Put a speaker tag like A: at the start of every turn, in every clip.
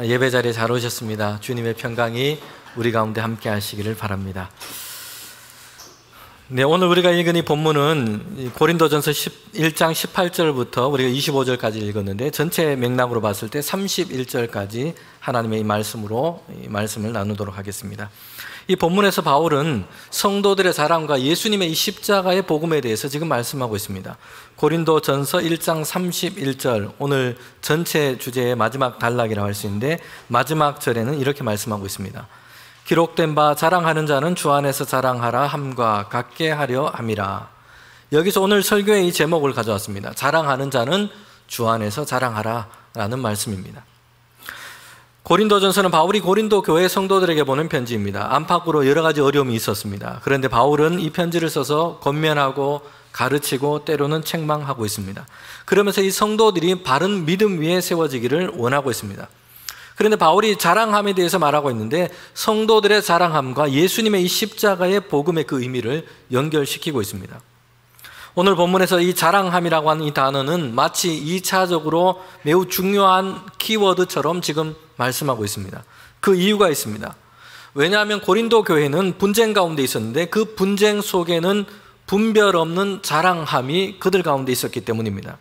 A: 예배 자리에 잘 오셨습니다. 주님의 평강이 우리 가운데 함께 하시기를 바랍니다. 네, 오늘 우리가 읽은 이 본문은 고린도전서 1장 18절부터 우리가 25절까지 읽었는데 전체 맥락으로 봤을 때 31절까지 하나님의 이 말씀으로 이 말씀을 나누도록 하겠습니다. 이 본문에서 바울은 성도들의 자랑과 예수님의 이 십자가의 복음에 대해서 지금 말씀하고 있습니다. 고린도전서 1장 31절, 오늘 전체 주제의 마지막 단락이라고 할 수 있는데 마지막 절에는 이렇게 말씀하고 있습니다. 기록된 바 자랑하는 자는 주 안에서 자랑하라 함과 같게 하려 함이라. 여기서 오늘 설교의 이 제목을 가져왔습니다. 자랑하는 자는 주 안에서 자랑하라 라는 말씀입니다. 고린도전서는 바울이 고린도 교회 성도들에게 보낸 편지입니다. 안팎으로 여러 가지 어려움이 있었습니다. 그런데 바울은 이 편지를 써서 권면하고 가르치고 때로는 책망하고 있습니다. 그러면서 이 성도들이 바른 믿음 위에 세워지기를 원하고 있습니다. 그런데 바울이 자랑함에 대해서 말하고 있는데 성도들의 자랑함과 예수님의 이 십자가의 복음의 그 의미를 연결시키고 있습니다. 오늘 본문에서 이 자랑함이라고 하는 이 단어는 마치 2차적으로 매우 중요한 키워드처럼 지금 말씀하고 있습니다. 그 이유가 있습니다. 왜냐하면 고린도 교회는 분쟁 가운데 있었는데 그 분쟁 속에는 분별 없는 자랑함이 그들 가운데 있었기 때문입니다.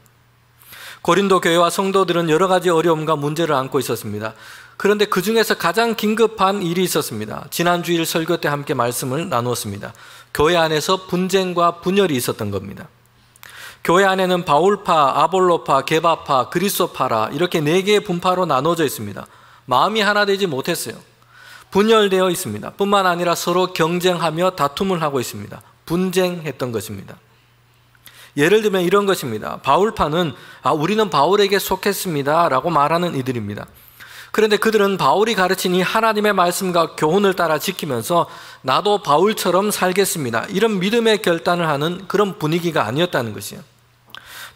A: 고린도 교회와 성도들은 여러 가지 어려움과 문제를 안고 있었습니다. 그런데 그 중에서 가장 긴급한 일이 있었습니다. 지난 주일 설교 때 함께 말씀을 나누었습니다. 교회 안에서 분쟁과 분열이 있었던 겁니다. 교회 안에는 바울파, 아볼로파, 게바파, 그리스도파라 이렇게 4개의 분파로 나눠져 있습니다. 마음이 하나 되지 못했어요. 분열되어 있습니다. 뿐만 아니라 서로 경쟁하며 다툼을 하고 있습니다. 분쟁했던 것입니다. 예를 들면 이런 것입니다. 바울파는 우리는 바울에게 속했습니다 라고 말하는 이들입니다. 그런데 그들은 바울이 가르친 이 하나님의 말씀과 교훈을 따라 지키면서 나도 바울처럼 살겠습니다, 이런 믿음의 결단을 하는 그런 분위기가 아니었다는 것이에요.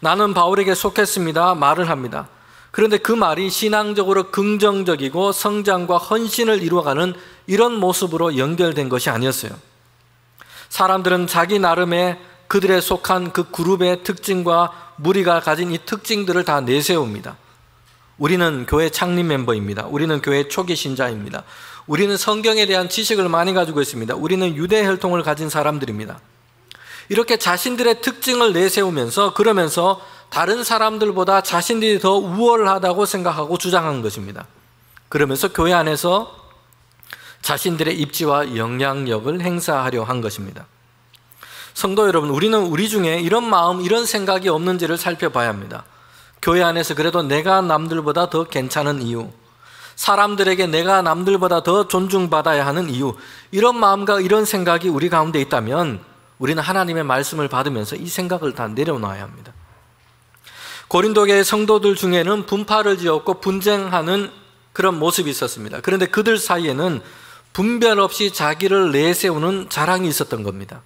A: 나는 바울에게 속했습니다 말을 합니다. 그런데 그 말이 신앙적으로 긍정적이고 성장과 헌신을 이루어가는 이런 모습으로 연결된 것이 아니었어요. 사람들은 자기 나름의 그들의 속한 그 그룹의 특징과 무리가 가진 이 특징들을 다 내세웁니다. 우리는 교회 창립 멤버입니다. 우리는 교회 초기 신자입니다. 우리는 성경에 대한 지식을 많이 가지고 있습니다. 우리는 유대 혈통을 가진 사람들입니다. 이렇게 자신들의 특징을 내세우면서 그러면서 다른 사람들보다 자신들이 더 우월하다고 생각하고 주장한 것입니다. 그러면서 교회 안에서 자신들의 입지와 영향력을 행사하려 한 것입니다. 성도 여러분, 우리는 우리 중에 이런 마음, 이런 생각이 없는지를 살펴봐야 합니다. 교회 안에서 그래도 내가 남들보다 더 괜찮은 이유, 사람들에게 내가 남들보다 더 존중받아야 하는 이유, 이런 마음과 이런 생각이 우리 가운데 있다면 우리는 하나님의 말씀을 받으면서 이 생각을 다 내려놔야 합니다. 고린도교의 성도들 중에는 분파를 지었고 분쟁하는 그런 모습이 있었습니다. 그런데 그들 사이에는 분별 없이 자기를 내세우는 자랑이 있었던 겁니다.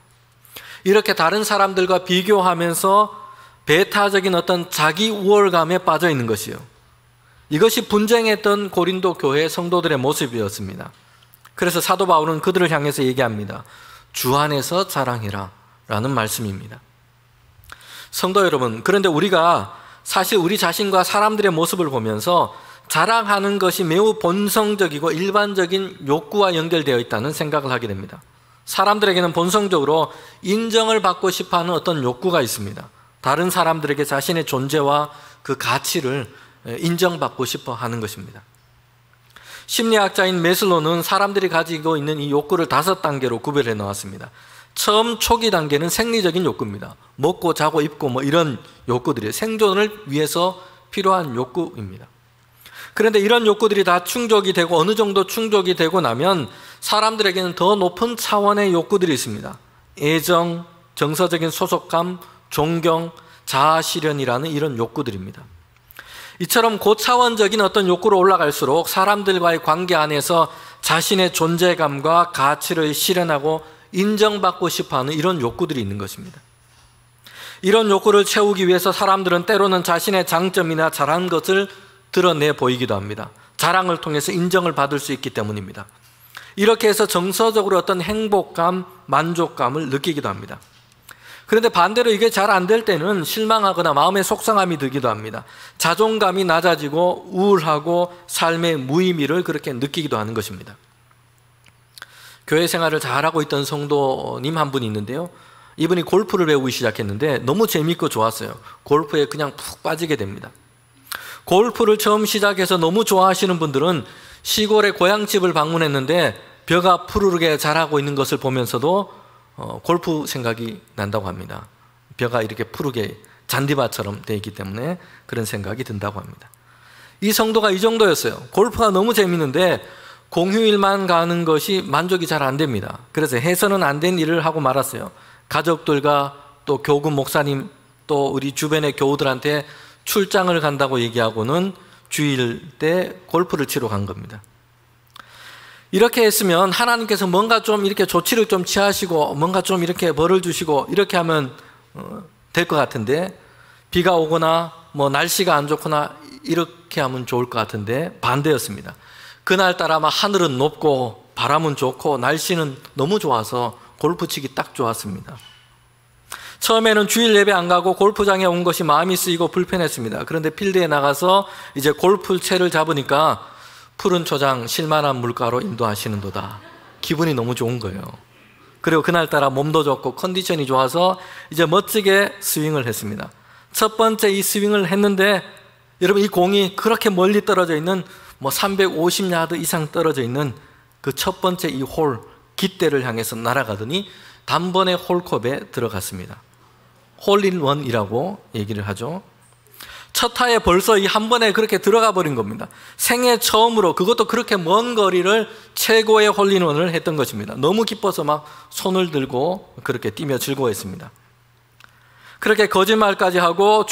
A: 이렇게 다른 사람들과 비교하면서 배타적인 어떤 자기 우월감에 빠져 있는 것이요, 이것이 분쟁했던 고린도 교회 성도들의 모습이었습니다. 그래서 사도 바울은 그들을 향해서 얘기합니다. 주 안에서 자랑해라 라는 말씀입니다. 성도 여러분, 그런데 우리가 사실 우리 자신과 사람들의 모습을 보면서 자랑하는 것이 매우 본성적이고 일반적인 욕구와 연결되어 있다는 생각을 하게 됩니다. 사람들에게는 본성적으로 인정을 받고 싶어하는 어떤 욕구가 있습니다. 다른 사람들에게 자신의 존재와 그 가치를 인정받고 싶어 하는 것입니다. 심리학자인 메슬로는 사람들이 가지고 있는 이 욕구를 5단계로 구별해 놓았습니다. 처음 초기 단계는 생리적인 욕구입니다. 먹고 자고 입고 이런 욕구들이 생존을 위해서 필요한 욕구입니다. 그런데 이런 욕구들이 다 충족이 되고 어느 정도 충족이 되고 나면 사람들에게는 더 높은 차원의 욕구들이 있습니다. 애정, 정서적인 소속감, 존경, 자아실현이라는 이런 욕구들입니다. 이처럼 고차원적인 어떤 욕구로 올라갈수록 사람들과의 관계 안에서 자신의 존재감과 가치를 실현하고 인정받고 싶어하는 이런 욕구들이 있는 것입니다. 이런 욕구를 채우기 위해서 사람들은 때로는 자신의 장점이나 잘한 것을 드러내 보이기도 합니다. 자랑을 통해서 인정을 받을 수 있기 때문입니다. 이렇게 해서 정서적으로 어떤 행복감, 만족감을 느끼기도 합니다. 그런데 반대로 이게 잘 안 될 때는 실망하거나 마음에 속상함이 들기도 합니다. 자존감이 낮아지고 우울하고 삶의 무의미를 그렇게 느끼기도 하는 것입니다. 교회 생활을 잘하고 있던 성도님 한 분이 있는데요. 이분이 골프를 배우기 시작했는데 너무 재밌고 좋았어요. 골프에 그냥 푹 빠지게 됩니다. 골프를 처음 시작해서 너무 좋아하시는 분들은 시골의 고향집을 방문했는데 벼가 푸르르게 자라고 있는 것을 보면서도 골프 생각이 난다고 합니다. 벼가 이렇게 푸르게 잔디밭처럼 되어 있기 때문에 그런 생각이 든다고 합니다. 이 성도가 이 정도였어요. 골프가 너무 재밌는데 공휴일만 가는 것이 만족이 잘 안 됩니다. 그래서 해서는 안 된 일을 하고 말았어요. 가족들과 또 교구 목사님 또 우리 주변의 교우들한테 출장을 간다고 얘기하고는 주일 때 골프를 치러 간 겁니다. 이렇게 했으면 하나님께서 뭔가 좀 이렇게 조치를 좀 취하시고 뭔가 좀 이렇게 벌을 주시고 이렇게 하면 될 것 같은데, 비가 오거나 뭐 날씨가 안 좋거나 이렇게 하면 좋을 것 같은데 반대였습니다. 그날따라 막 하늘은 높고 바람은 좋고 날씨는 너무 좋아서 골프 치기 딱 좋았습니다. 처음에는 주일 예배 안 가고 골프장에 온 것이 마음이 쓰이고 불편했습니다. 그런데 필드에 나가서 이제 골프 채를 잡으니까 푸른 초장 실만한 물가로 인도하시는도다. 기분이 너무 좋은 거예요. 그리고 그날따라 몸도 좋고 컨디션이 좋아서 이제 멋지게 스윙을 했습니다. 첫 번째 이 스윙을 했는데 여러분, 이 공이 그렇게 멀리 떨어져 있는 뭐 350야드 이상 떨어져 있는 그 첫 번째 이 홀 깃대를 향해서 날아가더니 단번에 홀컵에 들어갔습니다. 홀인원이라고 얘기를 하죠. 첫 타에 벌써 이 한 번에 그렇게 들어가 버린 겁니다. 생애 처음으로, 그것도 그렇게 먼 거리를 최고의 홀인원을 했던 것입니다. 너무 기뻐서 막 손을 들고 그렇게 뛰며 즐거워했습니다. 그렇게 거짓말까지 하고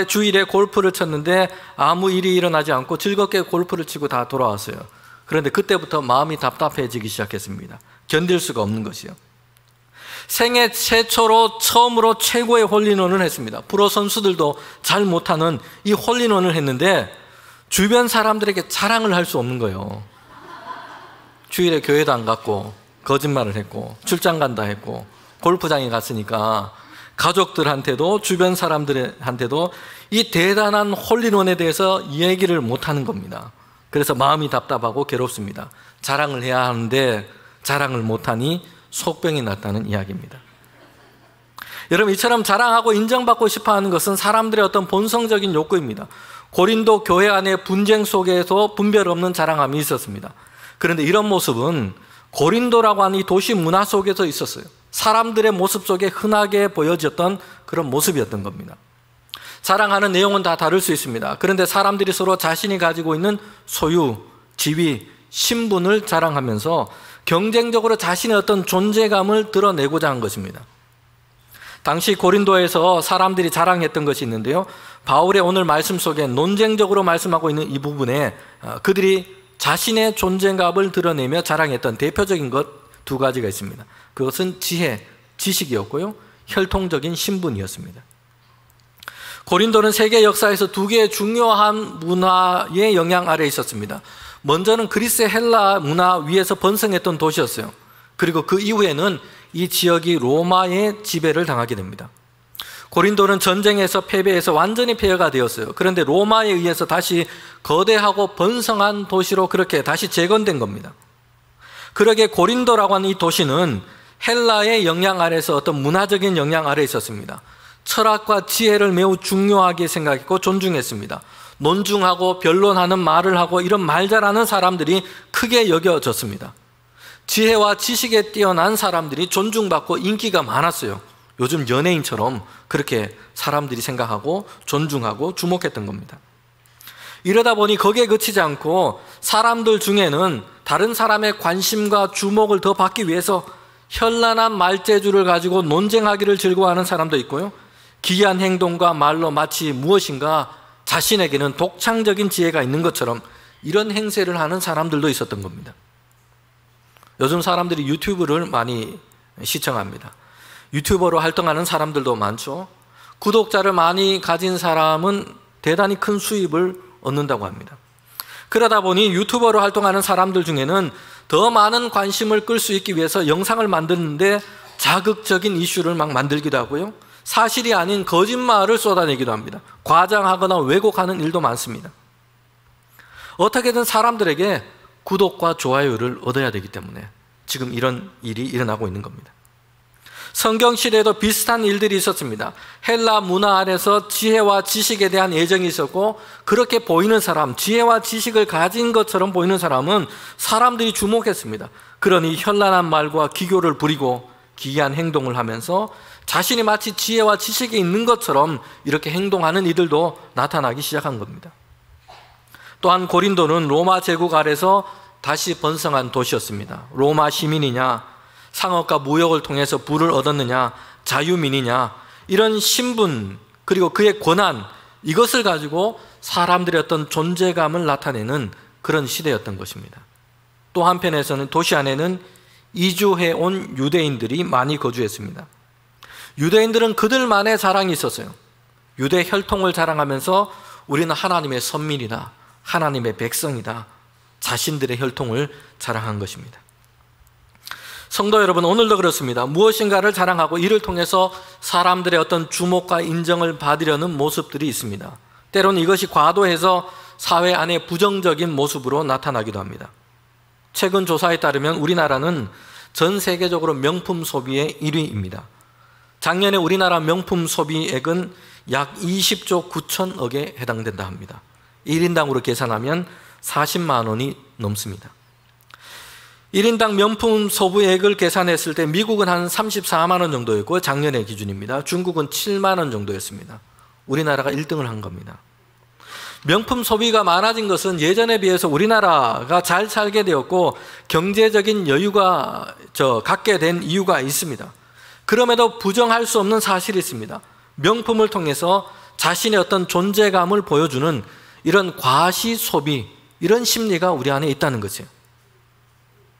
A: 주일에 골프를 쳤는데 아무 일이 일어나지 않고 즐겁게 골프를 치고 다 돌아왔어요. 그런데 그때부터 마음이 답답해지기 시작했습니다. 견딜 수가 없는 것이요. 생애 최초로 처음으로 최고의 홀인원을 했습니다. 프로 선수들도 잘 못하는 이 홀인원을 했는데 주변 사람들에게 자랑을 할 수 없는 거예요. 주일에 교회도 안 갔고 거짓말을 했고 출장 간다 했고 골프장에 갔으니까 가족들한테도 주변 사람들한테도 이 대단한 홀인원에 대해서 얘기를 못하는 겁니다. 그래서 마음이 답답하고 괴롭습니다. 자랑을 해야 하는데 자랑을 못하니 속병이 났다는 이야기입니다. 여러분, 이처럼 자랑하고 인정받고 싶어하는 것은 사람들의 어떤 본성적인 욕구입니다. 고린도 교회 안에 분쟁 속에서 분별 없는 자랑함이 있었습니다. 그런데 이런 모습은 고린도라고 하는 이 도시 문화 속에서 있었어요. 사람들의 모습 속에 흔하게 보여졌던 그런 모습이었던 겁니다. 자랑하는 내용은 다 다를 수 있습니다. 그런데 사람들이 서로 자신이 가지고 있는 소유, 지위, 신분을 자랑하면서 경쟁적으로 자신의 어떤 존재감을 드러내고자 한 것입니다. 당시 고린도에서 사람들이 자랑했던 것이 있는데요, 바울의 오늘 말씀 속에 논쟁적으로 말씀하고 있는 이 부분에 그들이 자신의 존재감을 드러내며 자랑했던 대표적인 것 두 가지가 있습니다. 그것은 지혜, 지식이었고요, 혈통적인 신분이었습니다. 고린도는 세계 역사에서 두 개의 중요한 문화의 영향 아래에 있었습니다. 먼저는 그리스 헬라 문화 위에서 번성했던 도시였어요. 그리고 그 이후에는 이 지역이 로마의 지배를 당하게 됩니다. 고린도는 전쟁에서 패배해서 완전히 폐허가 되었어요. 그런데 로마에 의해서 다시 거대하고 번성한 도시로 그렇게 다시 재건된 겁니다. 그러게 고린도라고 하는 이 도시는 헬라의 영향 아래에서 어떤 문화적인 영향 아래에 있었습니다. 철학과 지혜를 매우 중요하게 생각했고 존중했습니다. 논중하고 변론하는 말을 하고 이런 말 잘하는 사람들이 크게 여겨졌습니다. 지혜와 지식에 뛰어난 사람들이 존중받고 인기가 많았어요. 요즘 연예인처럼 그렇게 사람들이 생각하고 존중하고 주목했던 겁니다. 이러다 보니 거기에 그치지 않고 사람들 중에는 다른 사람의 관심과 주목을 더 받기 위해서 현란한 말재주를 가지고 논쟁하기를 즐거워하는 사람도 있고요, 기이한 행동과 말로 마치 무엇인가 자신에게는 독창적인 지혜가 있는 것처럼 이런 행세를 하는 사람들도 있었던 겁니다. 요즘 사람들이 유튜브를 많이 시청합니다. 유튜버로 활동하는 사람들도 많죠. 구독자를 많이 가진 사람은 대단히 큰 수입을 얻는다고 합니다. 그러다 보니 유튜버로 활동하는 사람들 중에는 더 많은 관심을 끌 수 있기 위해서 영상을 만드는데 자극적인 이슈를 막 만들기도 하고요, 사실이 아닌 거짓말을 쏟아내기도 합니다. 과장하거나 왜곡하는 일도 많습니다. 어떻게든 사람들에게 구독과 좋아요를 얻어야 되기 때문에 지금 이런 일이 일어나고 있는 겁니다. 성경 시대에도 비슷한 일들이 있었습니다. 헬라 문화 안에서 지혜와 지식에 대한 애정이 있었고, 그렇게 보이는 사람, 지혜와 지식을 가진 것처럼 보이는 사람은 사람들이 주목했습니다. 그러니 현란한 말과 기교를 부리고 기이한 행동을 하면서 자신이 마치 지혜와 지식이 있는 것처럼 이렇게 행동하는 이들도 나타나기 시작한 겁니다. 또한 고린도는 로마 제국 아래서 다시 번성한 도시였습니다. 로마 시민이냐, 상업과 무역을 통해서 부를 얻었느냐, 자유민이냐, 이런 신분 그리고 그의 권한, 이것을 가지고 사람들의 어떤 존재감을 나타내는 그런 시대였던 것입니다. 또 한편에서는 도시 안에는 이주해온 유대인들이 많이 거주했습니다. 유대인들은 그들만의 자랑이 있었어요. 유대 혈통을 자랑하면서 우리는 하나님의 선민이다, 하나님의 백성이다, 자신들의 혈통을 자랑한 것입니다. 성도 여러분, 오늘도 그렇습니다. 무엇인가를 자랑하고 이를 통해서 사람들의 어떤 주목과 인정을 받으려는 모습들이 있습니다. 때로는 이것이 과도해서 사회 안에 부정적인 모습으로 나타나기도 합니다. 최근 조사에 따르면 우리나라는 전 세계적으로 명품 소비의 1위입니다. 작년에 우리나라 명품 소비액은 약 20조 9천억에 해당된다 합니다. 1인당으로 계산하면 40만 원이 넘습니다. 1인당 명품 소비액을 계산했을 때 미국은 한 34만 원 정도였고, 작년의 기준입니다. 중국은 7만 원 정도였습니다. 우리나라가 1등을 한 겁니다. 명품 소비가 많아진 것은 예전에 비해서 우리나라가 잘 살게 되었고 경제적인 여유가 갖게 된 이유가 있습니다. 그럼에도 부정할 수 없는 사실이 있습니다. 명품을 통해서 자신의 어떤 존재감을 보여주는 이런 과시 소비, 이런 심리가 우리 안에 있다는 것이에요.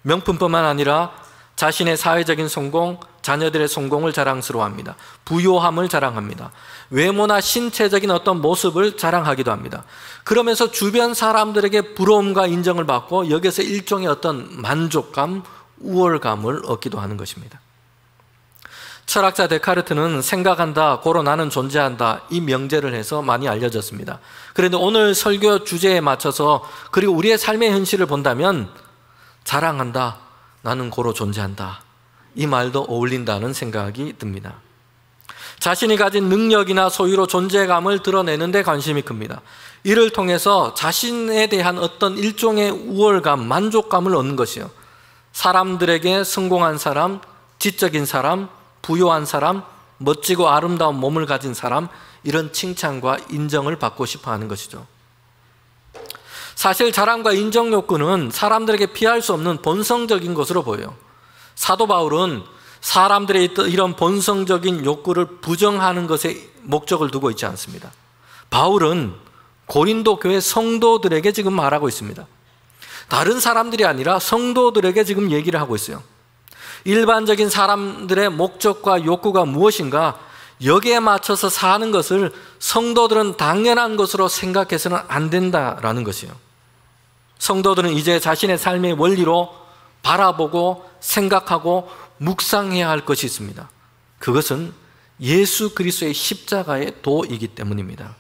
A: 명품뿐만 아니라 자신의 사회적인 성공, 자녀들의 성공을 자랑스러워합니다. 부요함을 자랑합니다. 외모나 신체적인 어떤 모습을 자랑하기도 합니다. 그러면서 주변 사람들에게 부러움과 인정을 받고 여기서 일종의 어떤 만족감, 우월감을 얻기도 하는 것입니다. 철학자 데카르트는 생각한다, 고로 나는 존재한다, 이 명제를 해서 많이 알려졌습니다. 그런데 오늘 설교 주제에 맞춰서 그리고 우리의 삶의 현실을 본다면 자랑한다, 나는 고로 존재한다, 이 말도 어울린다는 생각이 듭니다. 자신이 가진 능력이나 소유로 존재감을 드러내는 데 관심이 큽니다. 이를 통해서 자신에 대한 어떤 일종의 우월감, 만족감을 얻는 것이요, 사람들에게 성공한 사람, 지적인 사람, 부유한 사람, 멋지고 아름다운 몸을 가진 사람, 이런 칭찬과 인정을 받고 싶어 하는 것이죠. 사실 자랑과 인정 욕구는 사람들에게 피할 수 없는 본성적인 것으로 보여요. 사도 바울은 사람들의 이런 본성적인 욕구를 부정하는 것에 목적을 두고 있지 않습니다. 바울은 고린도 교회 성도들에게 지금 말하고 있습니다. 다른 사람들이 아니라 성도들에게 지금 얘기를 하고 있어요. 일반적인 사람들의 목적과 욕구가 무엇인가, 여기에 맞춰서 사는 것을 성도들은 당연한 것으로 생각해서는 안 된다라는 것이에요. 성도들은 이제 자신의 삶의 원리로 바라보고 생각하고 묵상해야 할 것이 있습니다. 그것은 예수 그리스도의 십자가의 도이기 때문입니다.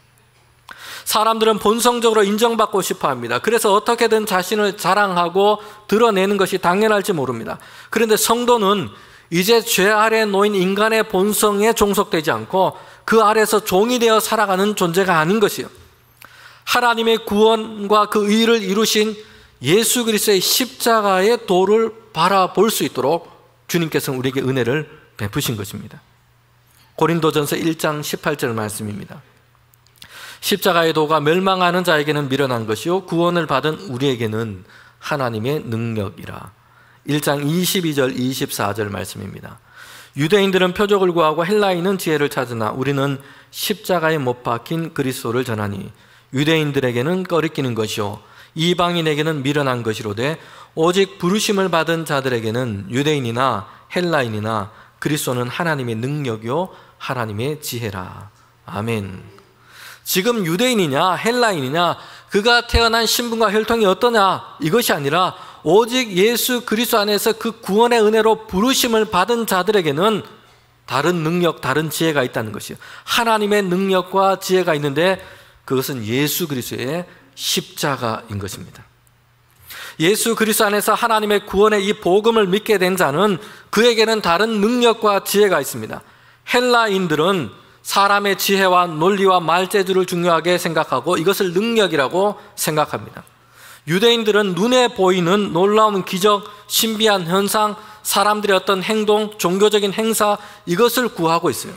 A: 사람들은 본성적으로 인정받고 싶어 합니다. 그래서 어떻게든 자신을 자랑하고 드러내는 것이 당연할지 모릅니다. 그런데 성도는 이제 죄 아래 놓인 인간의 본성에 종속되지 않고 그 아래서 종이 되어 살아가는 존재가 아닌 것이요, 하나님의 구원과 그 의를 이루신 예수 그리스도의 십자가의 도를 바라볼 수 있도록 주님께서는 우리에게 은혜를 베푸신 것입니다. 고린도전서 1장 18절 말씀입니다. 십자가의 도가 멸망하는 자에게는 미련한 것이요 구원을 받은 우리에게는 하나님의 능력이라. 1장 22절 24절 말씀입니다. 유대인들은 표적을 구하고 헬라인은 지혜를 찾으나 우리는 십자가에 못 박힌 그리스도를 전하니 유대인들에게는 꺼리끼는 것이요 이방인에게는 미련한 것이로되 오직 부르심을 받은 자들에게는 유대인이나 헬라인이나 그리스도는 하나님의 능력이요 하나님의 지혜라. 아멘. 지금 유대인이냐 헬라인이냐 그가 태어난 신분과 혈통이 어떠냐 이것이 아니라 오직 예수 그리스도 안에서 그 구원의 은혜로 부르심을 받은 자들에게는 다른 능력, 다른 지혜가 있다는 것이요. 하나님의 능력과 지혜가 있는데 그것은 예수 그리스도의 십자가인 것입니다. 예수 그리스도 안에서 하나님의 구원의 이 복음을 믿게 된 자는 그에게는 다른 능력과 지혜가 있습니다. 헬라인들은 사람의 지혜와 논리와 말재주를 중요하게 생각하고 이것을 능력이라고 생각합니다. 유대인들은 눈에 보이는 놀라운 기적, 신비한 현상, 사람들의 어떤 행동, 종교적인 행사, 이것을 구하고 있어요.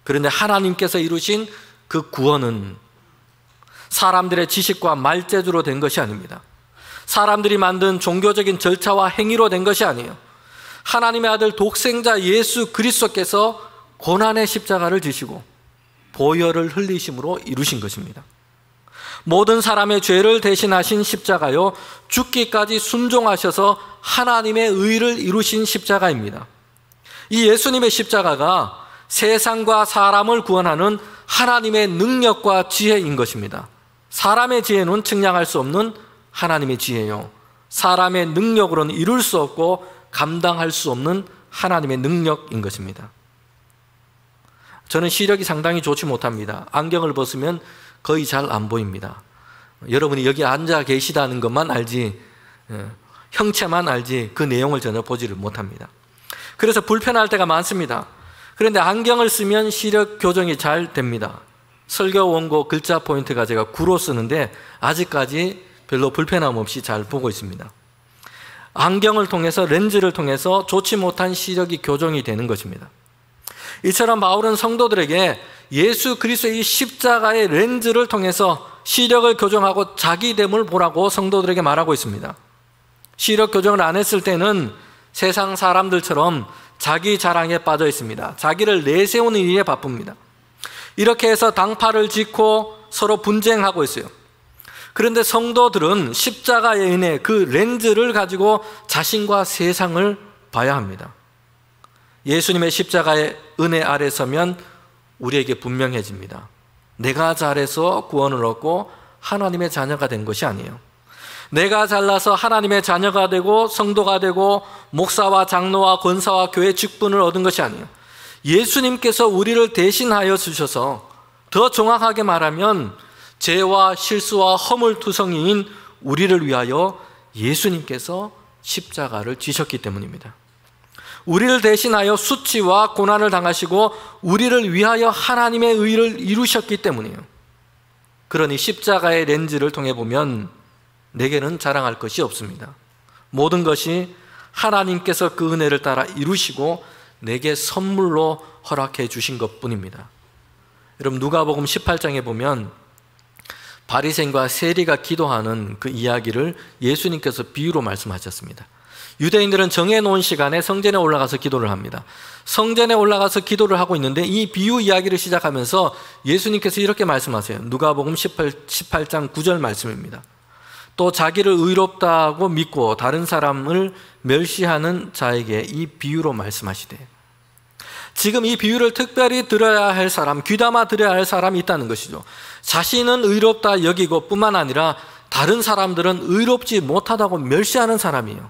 A: 그런데 하나님께서 이루신 그 구원은 사람들의 지식과 말재주로 된 것이 아닙니다. 사람들이 만든 종교적인 절차와 행위로 된 것이 아니에요. 하나님의 아들 독생자 예수 그리스도께서 고난의 십자가를 지시고 보혈을 흘리심으로 이루신 것입니다. 모든 사람의 죄를 대신하신 십자가요, 죽기까지 순종하셔서 하나님의 의를 이루신 십자가입니다. 이 예수님의 십자가가 세상과 사람을 구원하는 하나님의 능력과 지혜인 것입니다. 사람의 지혜는 측량할 수 없는 하나님의 지혜요, 사람의 능력으로는 이룰 수 없고 감당할 수 없는 하나님의 능력인 것입니다. 저는 시력이 상당히 좋지 못합니다. 안경을 벗으면 거의 잘 안 보입니다. 여러분이 여기 앉아 계시다는 것만 알지, 형체만 알지 그 내용을 전혀 보지를 못합니다. 그래서 불편할 때가 많습니다. 그런데 안경을 쓰면 시력 교정이 잘 됩니다. 설교 원고 글자 포인트가 제가 9로 쓰는데 아직까지 별로 불편함 없이 잘 보고 있습니다. 안경을 통해서, 렌즈를 통해서 좋지 못한 시력이 교정이 되는 것입니다. 이처럼 바울은 성도들에게 예수 그리스도의 이 십자가의 렌즈를 통해서 시력을 교정하고 자기됨을 보라고 성도들에게 말하고 있습니다. 시력 교정을 안 했을 때는 세상 사람들처럼 자기 자랑에 빠져 있습니다. 자기를 내세우는 일에 바쁩니다. 이렇게 해서 당파를 짓고 서로 분쟁하고 있어요. 그런데 성도들은 십자가의 은혜, 그 렌즈를 가지고 자신과 세상을 봐야 합니다. 예수님의 십자가의 은혜 아래 서면 우리에게 분명해집니다. 내가 잘해서 구원을 얻고 하나님의 자녀가 된 것이 아니에요. 내가 잘나서 하나님의 자녀가 되고 성도가 되고 목사와 장로와 권사와 교회 직분을 얻은 것이 아니에요. 예수님께서 우리를 대신하여 주셔서, 더 정확하게 말하면 죄와 실수와 허물투성이인 우리를 위하여 예수님께서 십자가를 지셨기 때문입니다. 우리를 대신하여 수치와 고난을 당하시고 우리를 위하여 하나님의 의를 이루셨기 때문이에요. 그러니 십자가의 렌즈를 통해 보면 내게는 자랑할 것이 없습니다. 모든 것이 하나님께서 그 은혜를 따라 이루시고 내게 선물로 허락해 주신 것뿐입니다. 여러분, 누가복음 18장에 보면 바리새인과 세리가 기도하는 그 이야기를 예수님께서 비유로 말씀하셨습니다. 유대인들은 정해놓은 시간에 성전에 올라가서 기도를 합니다. 성전에 올라가서 기도를 하고 있는데 이 비유 이야기를 시작하면서 예수님께서 이렇게 말씀하세요. 누가복음 18장 9절 말씀입니다. 또 자기를 의롭다고 믿고 다른 사람을 멸시하는 자에게 이 비유로 말씀하시되, 지금 이 비유를 특별히 들어야 할 사람, 귀담아 들어야 할 사람이 있다는 것이죠. 자신은 의롭다 여기고 뿐만 아니라 다른 사람들은 의롭지 못하다고 멸시하는 사람이에요.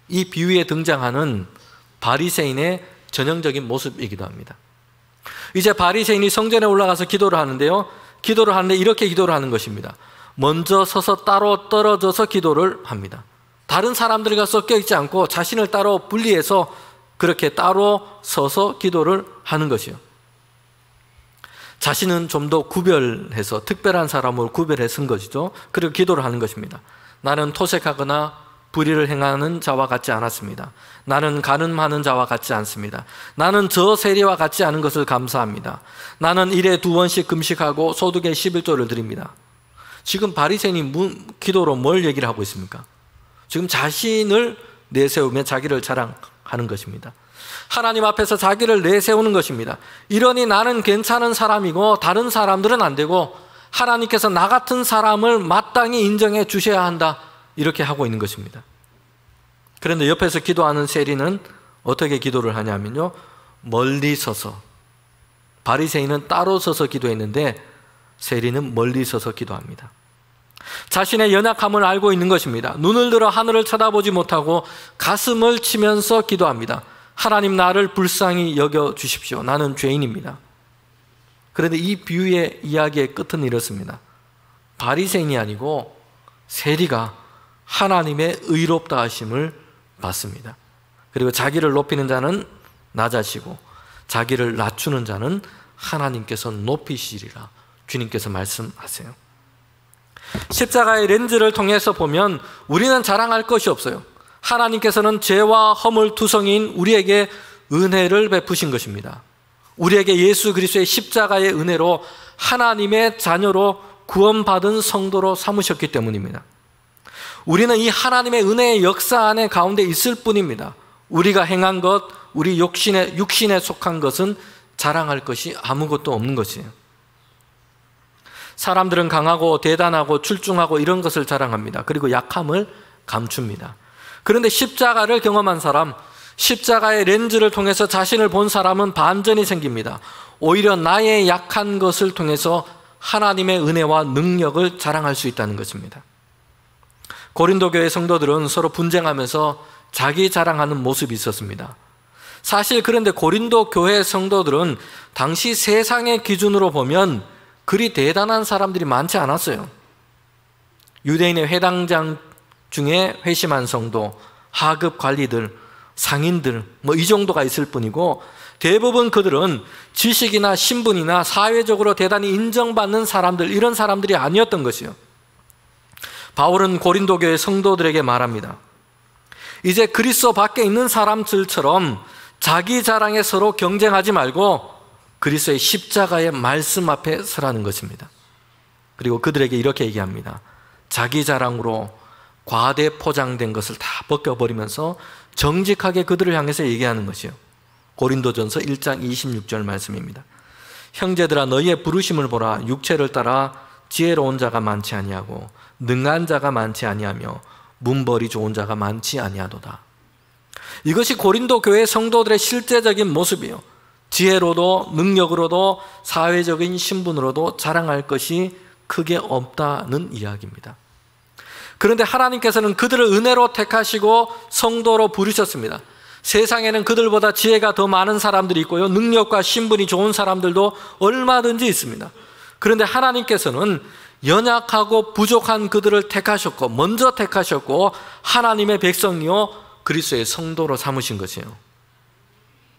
A: 이 비유에 등장하는 바리새인의 전형적인 모습이기도 합니다. 이제 바리새인이 성전에 올라가서 기도를 하는데요, 기도를 하는데 이렇게 기도를 하는 것입니다. 먼저 서서 따로 떨어져서 기도를 합니다. 다른 사람들과 섞여 있지 않고 자신을 따로 분리해서 그렇게 따로 서서 기도를 하는 것이요. 자신은 좀 더 구별해서 특별한 사람으로 구별해 쓴 것이죠. 그리고 기도를 하는 것입니다. 나는 토색하거나 불의를 행하는 자와 같지 않았습니다. 나는 가늠하는 자와 같지 않습니다. 나는 저 세리와 같지 않은 것을 감사합니다. 나는 일에 2번씩 금식하고 소득의 11조를 드립니다. 지금 바리새인이 기도로 뭘 얘기를 하고 있습니까? 지금 자신을 내세우며 자기를 자랑하는 것입니다. 하나님 앞에서 자기를 내세우는 것입니다. 이러니 나는 괜찮은 사람이고 다른 사람들은 안 되고 하나님께서 나 같은 사람을 마땅히 인정해 주셔야 한다, 이렇게 하고 있는 것입니다. 그런데 옆에서 기도하는 세리는 어떻게 기도를 하냐면요, 멀리 서서, 바리새인은 따로 서서 기도했는데 세리는 멀리 서서 기도합니다. 자신의 연약함을 알고 있는 것입니다. 눈을 들어 하늘을 쳐다보지 못하고 가슴을 치면서 기도합니다. 하나님 나를 불쌍히 여겨 주십시오. 나는 죄인입니다. 그런데 이 비유의 이야기의 끝은 이렇습니다. 바리새인이 아니고 세리가 하나님의 의롭다 하심을 받습니다. 그리고 자기를 높이는 자는 낮아지고 자기를 낮추는 자는 하나님께서 높이시리라 주님께서 말씀하세요. 십자가의 렌즈를 통해서 보면 우리는 자랑할 것이 없어요. 하나님께서는 죄와 허물 투성이인 우리에게 은혜를 베푸신 것입니다. 우리에게 예수 그리스도의 십자가의 은혜로 하나님의 자녀로 구원받은 성도로 삼으셨기 때문입니다. 우리는 이 하나님의 은혜의 역사 안에 가운데 있을 뿐입니다. 우리가 행한 것, 우리 육신에 속한 것은 자랑할 것이 아무것도 없는 것이에요. 사람들은 강하고 대단하고 출중하고 이런 것을 자랑합니다. 그리고 약함을 감춥니다. 그런데 십자가를 경험한 사람, 십자가의 렌즈를 통해서 자신을 본 사람은 반전이 생깁니다. 오히려 나의 약한 것을 통해서 하나님의 은혜와 능력을 자랑할 수 있다는 것입니다. 고린도 교회 성도들은 서로 분쟁하면서 자기 자랑하는 모습이 있었습니다. 사실 그런데 고린도 교회 성도들은 당시 세상의 기준으로 보면 그리 대단한 사람들이 많지 않았어요. 유대인의 회당장 중에 회심한 성도, 하급 관리들, 상인들 이 정도가 있을 뿐이고 대부분 그들은 지식이나 신분이나 사회적으로 대단히 인정받는 사람들, 이런 사람들이 아니었던 것이요. 바울은 고린도 교회 성도들에게 말합니다. 이제 그리스도 밖에 있는 사람들처럼 자기 자랑에 서로 경쟁하지 말고 그리스도의 십자가의 말씀 앞에 서라는 것입니다. 그리고 그들에게 이렇게 얘기합니다. 자기 자랑으로 과대 포장된 것을 다 벗겨버리면서 정직하게 그들을 향해서 얘기하는 것이요. 고린도전서 1장 26절 말씀입니다. 형제들아 너희의 부르심을 보라. 육체를 따라 지혜로운 자가 많지 아니하고 능한 자가 많지 아니하며 문벌이 좋은 자가 많지 아니하도다. 이것이 고린도 교회 성도들의 실제적인 모습이요. 지혜로도 능력으로도 사회적인 신분으로도 자랑할 것이 크게 없다는 이야기입니다. 그런데 하나님께서는 그들을 은혜로 택하시고 성도로 부르셨습니다. 세상에는 그들보다 지혜가 더 많은 사람들이 있고요, 능력과 신분이 좋은 사람들도 얼마든지 있습니다. 그런데 하나님께서는 연약하고 부족한 그들을 택하셨고 먼저 택하셨고 하나님의 백성이요 그리스도의 성도로 삼으신 것이에요.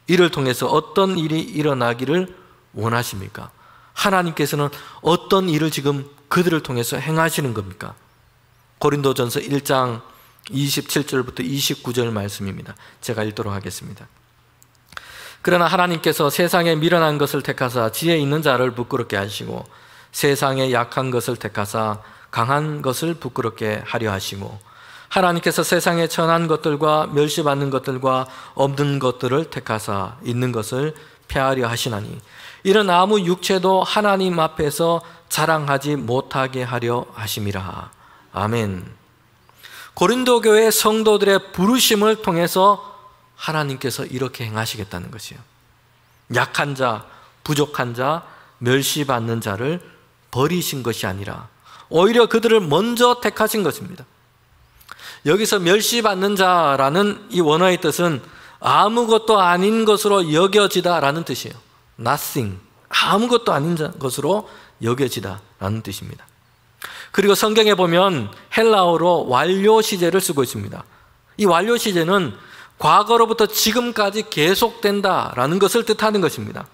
A: 이를 통해서 어떤 일이 일어나기를 원하십니까? 하나님께서는 어떤 일을 지금 그들을 통해서 행하시는 겁니까? 고린도전서 1장 27절부터 29절 말씀입니다. 제가 읽도록 하겠습니다. 그러나 하나님께서 세상에 미련한 것을 택하사 지혜 있는 자를 부끄럽게 하시고 세상에 약한 것을 택하사 강한 것을 부끄럽게 하려 하시고 하나님께서 세상에 천한 것들과 멸시받는 것들과 없는 것들을 택하사 있는 것을 폐하려 하시나니 이런 아무 육체도 하나님 앞에서 자랑하지 못하게 하려 하심이라. 아멘. 고린도 교회 성도들의 부르심을 통해서 하나님께서 이렇게 행하시겠다는 것이에요. 약한 자, 부족한 자, 멸시받는 자를 버리신 것이 아니라 오히려 그들을 먼저 택하신 것입니다. 여기서 멸시받는 자라는 이 원어의 뜻은 아무것도 아닌 것으로 여겨지다라는 뜻이에요. nothing, 아무것도 아닌 것으로 여겨지다라는 뜻입니다. 그리고 성경에 보면 헬라어로 완료 시제를 쓰고 있습니다. 이 완료 시제는 과거로부터 지금까지 계속된다라는 것을 뜻하는 것입니다.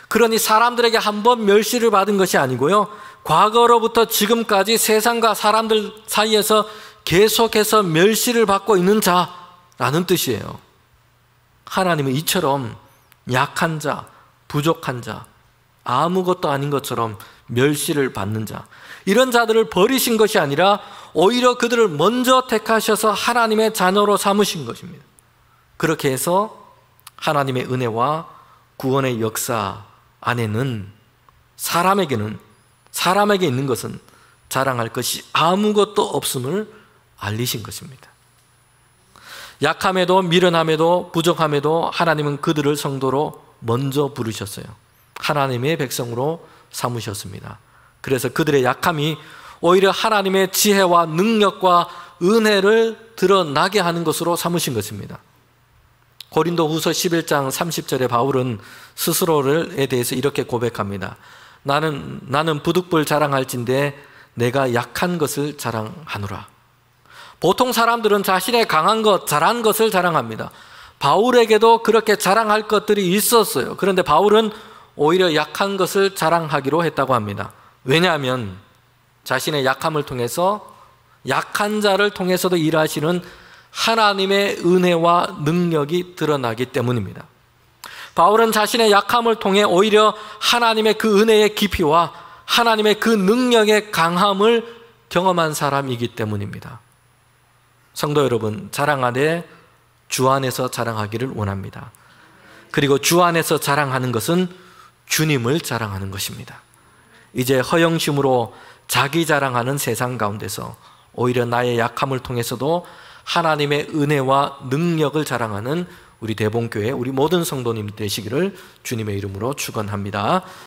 A: 그러니 사람들에게 한 번 멸시를 받은 것이 아니고요, 과거로부터 지금까지 세상과 사람들 사이에서 계속해서 멸시를 받고 있는 자라는 뜻이에요. 하나님은 이처럼 약한 자, 부족한 자, 아무것도 아닌 것처럼 멸시를 받는 자, 이런 자들을 버리신 것이 아니라 오히려 그들을 먼저 택하셔서 하나님의 자녀로 삼으신 것입니다. 그렇게 해서 하나님의 은혜와 구원의 역사 안에는 사람에게 있는 것은 자랑할 것이 아무것도 없음을 알리신 것입니다. 약함에도 미련함에도 부족함에도 하나님은 그들을 성도로 먼저 부르셨어요. 하나님의 백성으로 삼으셨습니다. 그래서 그들의 약함이 오히려 하나님의 지혜와 능력과 은혜를 드러나게 하는 것으로 삼으신 것입니다. 고린도후서 11장 30절에 바울은 스스로에 대해서 이렇게 고백합니다. 나는 부득불 자랑할진대 내가 약한 것을 자랑하노라. 보통 사람들은 자신의 강한 것, 잘한 것을 자랑합니다. 바울에게도 그렇게 자랑할 것들이 있었어요. 그런데 바울은 오히려 약한 것을 자랑하기로 했다고 합니다. 왜냐하면 자신의 약함을 통해서 약한 자를 통해서도 일하시는 하나님의 은혜와 능력이 드러나기 때문입니다. 바울은 자신의 약함을 통해 오히려 하나님의 그 은혜의 깊이와 하나님의 그 능력의 강함을 경험한 사람이기 때문입니다. 성도 여러분, 자랑하되 주 안에서 자랑하기를 원합니다. 그리고 주 안에서 자랑하는 것은 주님을 자랑하는 것입니다. 이제 허영심으로 자기 자랑하는 세상 가운데서 오히려 나의 약함을 통해서도 하나님의 은혜와 능력을 자랑하는 우리 대봉교회 우리 모든 성도님 되시기를 주님의 이름으로 축원합니다.